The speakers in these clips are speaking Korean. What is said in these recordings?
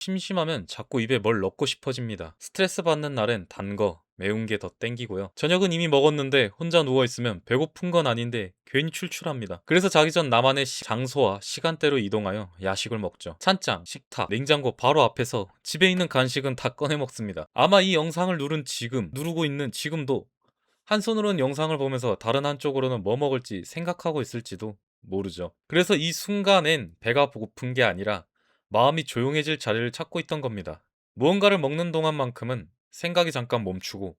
심심하면 자꾸 입에 뭘 넣고 싶어집니다. 스트레스 받는 날엔 단 거, 매운 게 더 땡기고요. 저녁은 이미 먹었는데 혼자 누워있으면 배고픈 건 아닌데 괜히 출출합니다. 그래서 자기 전 나만의 장소와 시간대로 이동하여 야식을 먹죠. 찬장, 식탁, 냉장고 바로 앞에서 집에 있는 간식은 다 꺼내 먹습니다. 아마 이 영상을 누르고 있는 지금도 한 손으로는 영상을 보면서 다른 한쪽으로는 뭐 먹을지 생각하고 있을지도 모르죠. 그래서 이 순간엔 배가 고픈 게 아니라 마음이 조용해질 자리를 찾고 있던 겁니다. 무언가를 먹는 동안만큼은 생각이 잠깐 멈추고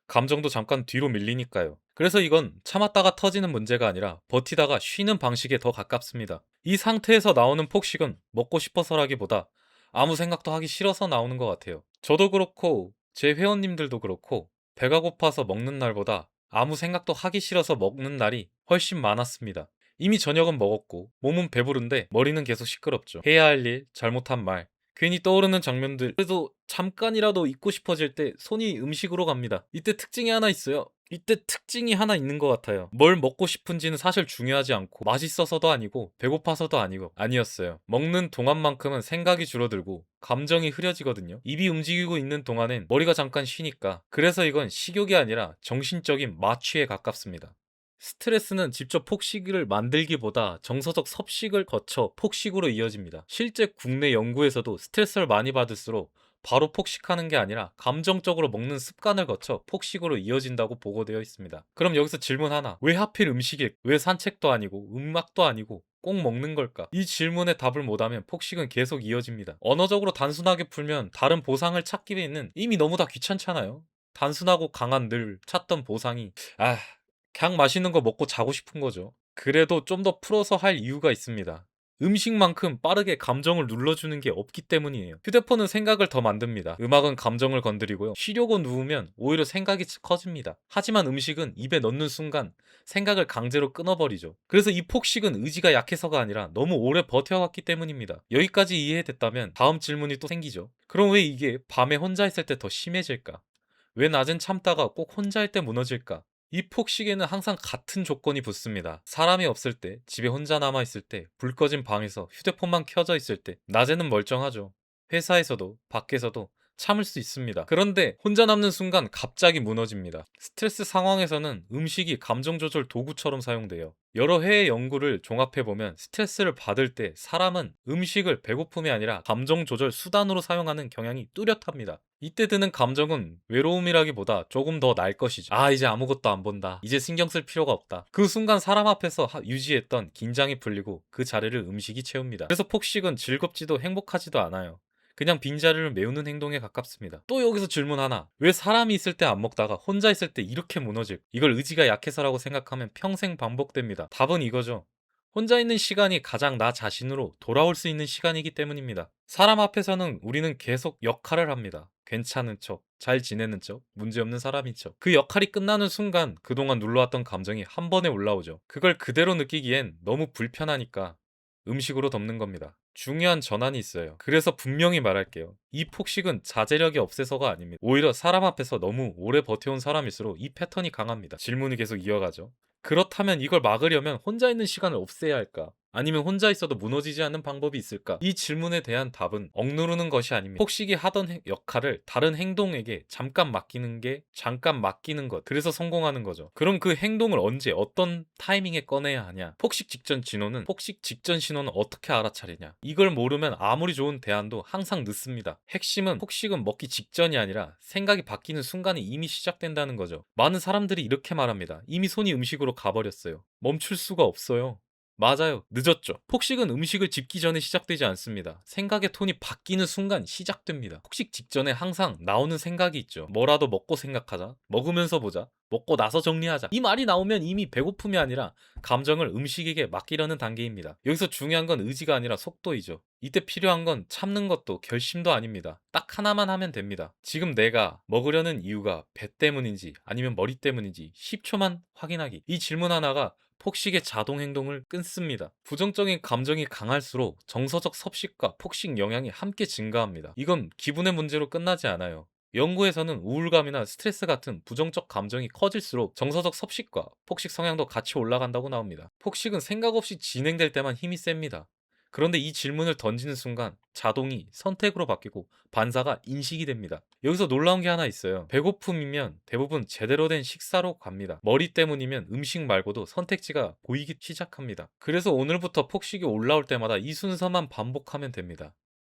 감정도 잠깐 뒤로 밀리니까요. 그래서 이건 참았다가 터지는 문제가 아니라 버티다가 쉬는 방식에 더 가깝습니다. 이 상태에서 나오는 폭식은 먹고 싶어서라기보다 아무 생각도 하기 싫어서 나오는 것 같아요. 저도 그렇고 제 회원님들도 그렇고 배가 고파서 먹는 날보다 아무 생각도 하기 싫어서 먹는 날이 훨씬 많았습니다. 이미 저녁은 먹었고 몸은 배부른데 머리는 계속 시끄럽죠. 해야 할 일, 잘못한 말, 괜히 떠오르는 장면들. 그래도 잠깐이라도 잊고 싶어질 때 손이 음식으로 갑니다. 이때 특징이 하나 있어요. 이때 특징이 하나 있는 것 같아요. 뭘 먹고 싶은지는 사실 중요하지 않고 맛있어서도 아니고 배고파서도 아니었어요. 먹는 동안만큼은 생각이 줄어들고 감정이 흐려지거든요. 입이 움직이고 있는 동안엔 머리가 잠깐 쉬니까. 그래서 이건 식욕이 아니라 정신적인 마취에 가깝습니다. 스트레스는 직접 폭식을 만들기보다 정서적 섭식을 거쳐 폭식으로 이어집니다. 실제 국내 연구에서도 스트레스를 많이 받을수록 바로 폭식하는 게 아니라 감정적으로 먹는 습관을 거쳐 폭식으로 이어진다고 보고되어 있습니다. 그럼 여기서 질문 하나. 왜 하필 왜 산책도 아니고 음악도 아니고 꼭 먹는 걸까? 이 질문에 답을 못하면 폭식은 계속 이어집니다. 언어적으로 단순하게 풀면 다른 보상을 찾기 위해는 이미 너무 다 귀찮잖아요. 단순하고 강한 늘 찾던 보상이 그냥 맛있는 거 먹고 자고 싶은 거죠. 그래도 좀 더 풀어서 할 이유가 있습니다. 음식만큼 빠르게 감정을 눌러주는 게 없기 때문이에요. 휴대폰은 생각을 더 만듭니다. 음악은 감정을 건드리고요. 쉬려고 누우면 오히려 생각이 커집니다. 하지만 음식은 입에 넣는 순간 생각을 강제로 끊어버리죠. 그래서 이 폭식은 의지가 약해서가 아니라 너무 오래 버텨왔기 때문입니다. 여기까지 이해됐다면 다음 질문이 또 생기죠. 그럼 왜 이게 밤에 혼자 있을 때 더 심해질까? 왜 낮은 참다가 꼭 혼자일 때 무너질까? 이 폭식에는 항상 같은 조건이 붙습니다. 사람이 없을 때, 집에 혼자 남아있을 때, 불 꺼진 방에서 휴대폰만 켜져 있을 때, 낮에는 멀쩡하죠. 회사에서도, 밖에서도 참을 수 있습니다. 그런데 혼자 남는 순간 갑자기 무너집니다. 스트레스 상황에서는 음식이 감정 조절 도구처럼 사용돼요. 여러 해의 연구를 종합해보면 스트레스를 받을 때 사람은 음식을 배고픔이 아니라 감정 조절 수단으로 사용하는 경향이 뚜렷합니다. 이때 드는 감정은 외로움이라기보다 조금 더 날 것이죠. 이제 아무것도 안 본다. 이제 신경 쓸 필요가 없다. 그 순간 사람 앞에서 유지했던 긴장이 풀리고 그 자리를 음식이 채웁니다. 그래서 폭식은 즐겁지도 행복하지도 않아요. 그냥 빈자리를 메우는 행동에 가깝습니다. 또 여기서 질문 하나. 왜 사람이 있을 때 안 먹다가 혼자 있을 때 이렇게 무너질? 이걸 의지가 약해서라고 생각하면 평생 반복됩니다. 답은 이거죠. 혼자 있는 시간이 가장 나 자신으로 돌아올 수 있는 시간이기 때문입니다. 사람 앞에서는 우리는 계속 역할을 합니다. 괜찮은 척, 잘 지내는 척, 문제없는 사람인 척. 그 역할이 끝나는 순간 그동안 눌러왔던 감정이 한 번에 올라오죠. 그걸 그대로 느끼기엔 너무 불편하니까 음식으로 덮는 겁니다. 중요한 전환이 있어요. 그래서 분명히 말할게요. 이 폭식은 자제력이 없애서가 아닙니다. 오히려 사람 앞에서 너무 오래 버텨온 사람일수록 이 패턴이 강합니다. 질문이 계속 이어가죠. 그렇다면 이걸 막으려면 혼자 있는 시간을 없애야 할까? 아니면 혼자 있어도 무너지지 않는 방법이 있을까? 이 질문에 대한 답은 억누르는 것이 아닙니다. 폭식이 하던 역할을 다른 행동에게 잠깐 맡기는 것. 그래서 성공하는 거죠. 그럼 그 행동을 언제 어떤 타이밍에 꺼내야 하냐? 폭식 직전 신호는 어떻게 알아차리냐? 이걸 모르면 아무리 좋은 대안도 항상 늦습니다. 핵심은 폭식은 먹기 직전이 아니라 생각이 바뀌는 순간이 이미 시작된다는 거죠. 많은 사람들이 이렇게 말합니다. 이미 손이 음식으로 가버렸어요. 멈출 수가 없어요. 맞아요. 늦었죠. 폭식은 음식을 집기 전에 시작되지 않습니다. 생각의 톤이 바뀌는 순간 시작됩니다. 폭식 직전에 항상 나오는 생각이 있죠. 뭐라도 먹고 생각하자. 먹으면서 보자. 먹고 나서 정리하자. 이 말이 나오면 이미 배고픔이 아니라 감정을 음식에게 맡기려는 단계입니다. 여기서 중요한 건 의지가 아니라 속도이죠. 이때 필요한 건 참는 것도 결심도 아닙니다. 딱 하나만 하면 됩니다. 지금 내가 먹으려는 이유가 배 때문인지 아니면 머리 때문인지 10초만 확인하기. 이 질문 하나가 폭식의 자동 행동을 끊습니다. 부정적인 감정이 강할수록 정서적 섭식과 폭식 영향이 함께 증가합니다. 이건 기분의 문제로 끝나지 않아요. 연구에서는 우울감이나 스트레스 같은 부정적 감정이 커질수록 정서적 섭식과 폭식 성향도 같이 올라간다고 나옵니다. 폭식은 생각 없이 진행될 때만 힘이 셉니다. 그런데 이 질문을 던지는 순간 자동이 선택으로 바뀌고 반사가 인식이 됩니다. 여기서 놀라운 게 하나 있어요. 배고픔이면 대부분 제대로 된 식사로 갑니다. 머리 때문이면 음식 말고도 선택지가 보이기 시작합니다. 그래서 오늘부터 폭식이 올라올 때마다 이 순서만 반복하면 됩니다.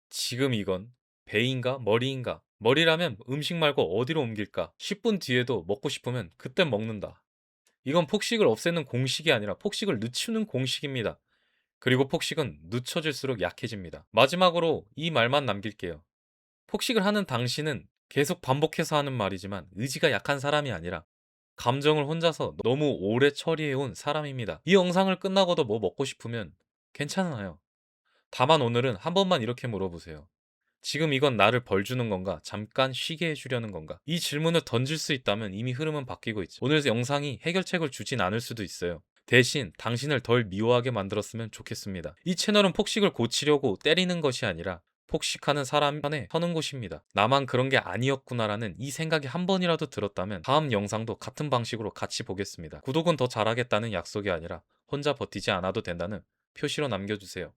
지금 이건 배인가 머리인가? 머리라면 음식 말고 어디로 옮길까? 10분 뒤에도 먹고 싶으면 그때 먹는다. 이건 폭식을 없애는 공식이 아니라 폭식을 늦추는 공식입니다. 그리고 폭식은 늦춰질수록 약해집니다. 마지막으로 이 말만 남길게요. 폭식을 하는 당신은 계속 반복해서 하는 말이지만 의지가 약한 사람이 아니라 감정을 혼자서 너무 오래 처리해온 사람입니다. 이 영상을 끝나고도 뭐 먹고 싶으면 괜찮아요. 다만 오늘은 한 번만 이렇게 물어보세요. 지금 이건 나를 벌 주는 건가? 잠깐 쉬게 해주려는 건가? 이 질문을 던질 수 있다면 이미 흐름은 바뀌고 있죠. 오늘 영상이 해결책을 주진 않을 수도 있어요. 대신 당신을 덜 미워하게 만들었으면 좋겠습니다. 이 채널은 폭식을 고치려고 때리는 것이 아니라 폭식하는 사람 편에 서는 곳입니다. 나만 그런 게 아니었구나라는 이 생각이 한 번이라도 들었다면 다음 영상도 같은 방식으로 같이 보겠습니다. 구독은 더 잘하겠다는 약속이 아니라 혼자 버티지 않아도 된다는 표시로 남겨주세요.